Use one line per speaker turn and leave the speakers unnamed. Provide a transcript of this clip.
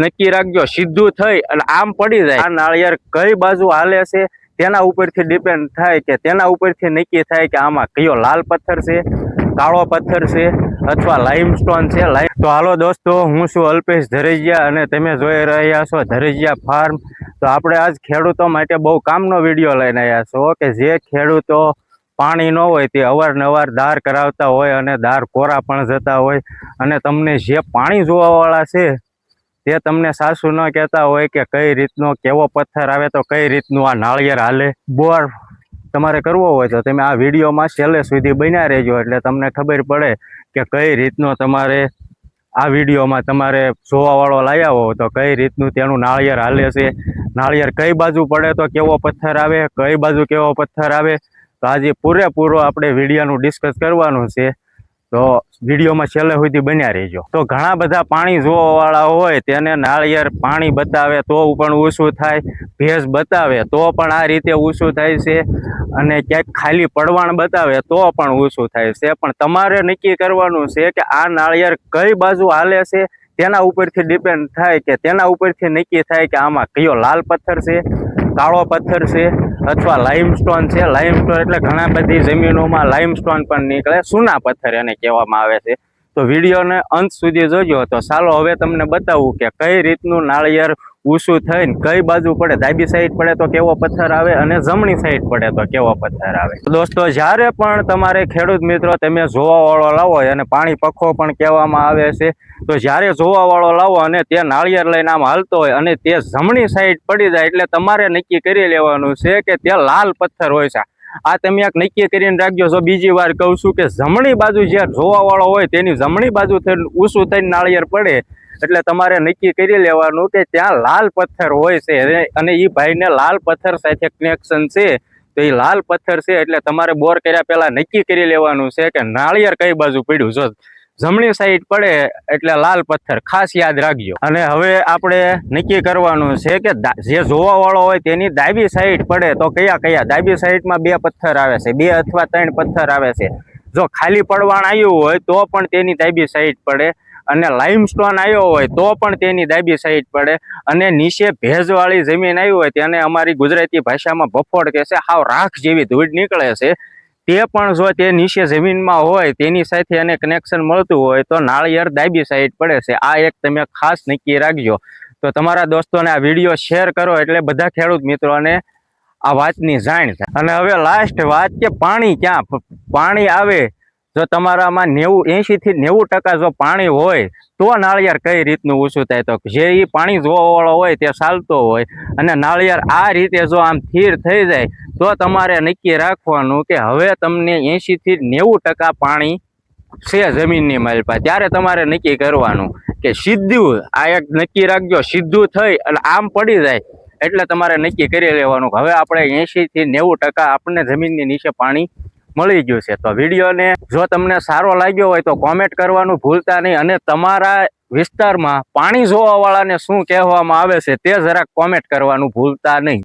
નક્કી રાખજો, સીધું થઈ અને આમ પડી જાય આ નાળિયેર કઈ બાજુ હાલે છે તેના ઉપરથી ડિપેન્ડ થાય કે તેના ઉપરથી નક્કી થાય કે આમાં કયો લાલ પથ્થર છે, કાળો પથ્થર છે અથવા લાઇમસ્ટોન છે. તો હાલો દોસ્તો, હું છું અલ્પેશ ધરેજિયા અને તમે જોઈ રહ્યા છો ધરેજિયા ફાર્મ. તો આપણે આજ ખેડૂતો માટે બહુ કામનો વિડીયો લઈને આવ્યા છો કે જે ખેડૂતો પાણી ન હોય તે અવારનવાર દાર કરાવતા હોય અને દાર કોરા પણ જતા હોય અને તમને જે પાણી જોવાવાળા છે તે તમને સાસુ ન કહેતા હોય કે કઈ રીતનો કેવો પથ્થર આવે તો કઈ રીતનું આ નાળિયેર હાલે. બોર તમારે કરવો હોય તો તમે આ વિડીયોમાં છેલ્લે સુધી બન્યા રહેજો એટલે તમને ખબર પડે કે કઈ રીતનો તમારે આ વિડીયોમાં તમારે જોવાવાળો લાવ્યા હો તો કઈ રીતનું તેનું નાળિયેર હાલે છે, નાળિયેર કઈ બાજુ પડે તો કેવો પથ્થર આવે, કઈ બાજુ કેવો પથ્થર આવે. તો આજે પૂરેપૂરો આપણે વિડીયોનું ડિસ્કસ કરવાનું છે, તો વિડીયોમાં છેલ્લે સુધી બન્યા રહેજો. તો ઘણા બધા પાણી જોવાવાળા હોય તેને નાળિયેર પાણી બતાવે તો પણ ઊંચું થાય, ભેજ બતાવે તો પણ આ રીતે ઊંચું થાય છે અને ક્યાંક ખાલી પડવાણ બતાવે તો પણ ઊંચું થાય છે. પણ તમારે નક્કી કરવાનું છે કે આ નાળિયેર કઈ બાજુ હાલે છે તેના ઉપરથી ડિપેન્ડ થાય કે તેના ઉપરથી નક્કી થાય કે આમાં કયો લાલ પથ્થર છે, કાળો પથ્થર છે અથવા લાઇમસ્ટોન છે. લાઇમસ્ટોન એટલે ઘણા બધી જમીનોમાં લાઇમસ્ટોન પણ નીકળે, સૂના પથ્થર એને કહેવામાં આવે છે. તો વિડીયોને અંત સુધી જોજો. તો ચાલો હવે તમને બતાવું કે કઈ રીતનું નાળિયેર ઊંચું થઈને કઈ બાજુ પડે, ડાબી સાઈડ પડે તો કેવો પથ્થર આવે અને જમણી સાઈડ પડે તો કેવો પથ્થર આવે. તો દોસ્તો, જ્યારે પણ તમારે ખેડૂત મિત્રો તમે જોવાવાળો લાવો અને પાણી પખો પણ કહેવામાં આવે છે, તો જ્યારે જોવાવાળો લાવો અને તે નાળિયેર લઈને આમ હાલતો હોય અને તે જમણી સાઈડ પડી જાય એટલે તમારે નક્કી કરી લેવાનું છે કે તે લાલ પથ્થર હોય છે. આ તમે એક નક્કી કરીને રાખજો. જો બીજી વાર કહું છું કે જમણી બાજુ જે જોવાવાળો હોય તેની જમણી બાજુ થઈને ઊંચું થઈને નાળિયેર પડે એટલે તમારે નક્કી કરી લેવાનું કે ત્યાં લાલ પથ્થર હોય છે અને એ ભાઈને લાલ પથ્થર સાથે કનેક્શન છે. તો એ લાલ પથ્થર છે એટલે તમારે બોર કર્યા પહેલા નક્કી કરી લેવાનું છે કે નાળિયેર કઈ બાજુ પડ્યું. જો જમણી સાઈડ પડે એટલે લાલ પથ્થર, ખાસ યાદ રાખજો. અને હવે આપણે નક્કી કરવાનું છે કે જે જોવાવાળો હોય તેની ડાબી સાઈડ પડે તો કયા કયા. ડાબી સાઈડમાં 2 પથ્થર આવે છે, 2 અથવા 3 પથ્થર આવે છે. જો ખાલી પડવાણ આવ્યું હોય તો પણ તેની ડાબી સાઈડ પડે અને લાઇમસ્ટોન આવ્યો હોય તો પણ તેની ડાબી સાઈડ પડે અને નીચે ભેજવાળી જમીન આવી હોય તેને અમારી ગુજરાતી ભાષામાં બફોડ કહે છે, હાવ રાખ જેવી ધૂળ નીકળે છે, તે પણ જો તે નીચે જમીનમાં હોય તેની સાથે એને કનેક્શન મળતું હોય તો નાળિયેર ડાબી સાઈડ પડે છે. આ એક તમે ખાસ નક્કી રાખજો. તો તમારા દોસ્તોને આ વિડીયો શેર કરો એટલે બધા ખેડૂત મિત્રોને આ વાતની જાણ થાય. અને હવે લાસ્ટ વાત કે પાણી ક્યાં પાણી આવે. જો તમારામાં 80 થી 90% જો પાણી હોય તો નાળિયેર કઈ રીતનું ઊંચું થાય. તો જે એ પાણી જોવાવાળો હોય તે ચાલતો હોય અને નાળિયેર આ રીતે જો આમ સ્થિર થઈ જાય તો તમારે નક્કી રાખવાનું કે હવે તમને 80 થી 90% પાણી છે જમીનની માલપા. ત્યારે તમારે નક્કી કરવાનું કે સીધું, આ એક નક્કી રાખજો, સીધું થઈ અને આમ પડી જાય એટલે તમારે નક્કી કરી લેવાનું હવે આપણે 80 થી 90% આપણને જમીનની નીચે પાણી મળી ગયું છે. તો વિડીયોને જો તમને સારો લાગ્યો હોય તો કોમેન્ટ કરવાનું ભૂલતા નહીં અને તમારા વિસ્તારમાં પાણી જોવાવાળાને શું કહેવામાં આવે છે તે જરાક કોમેન્ટ કરવાનું ભૂલતા નહીં.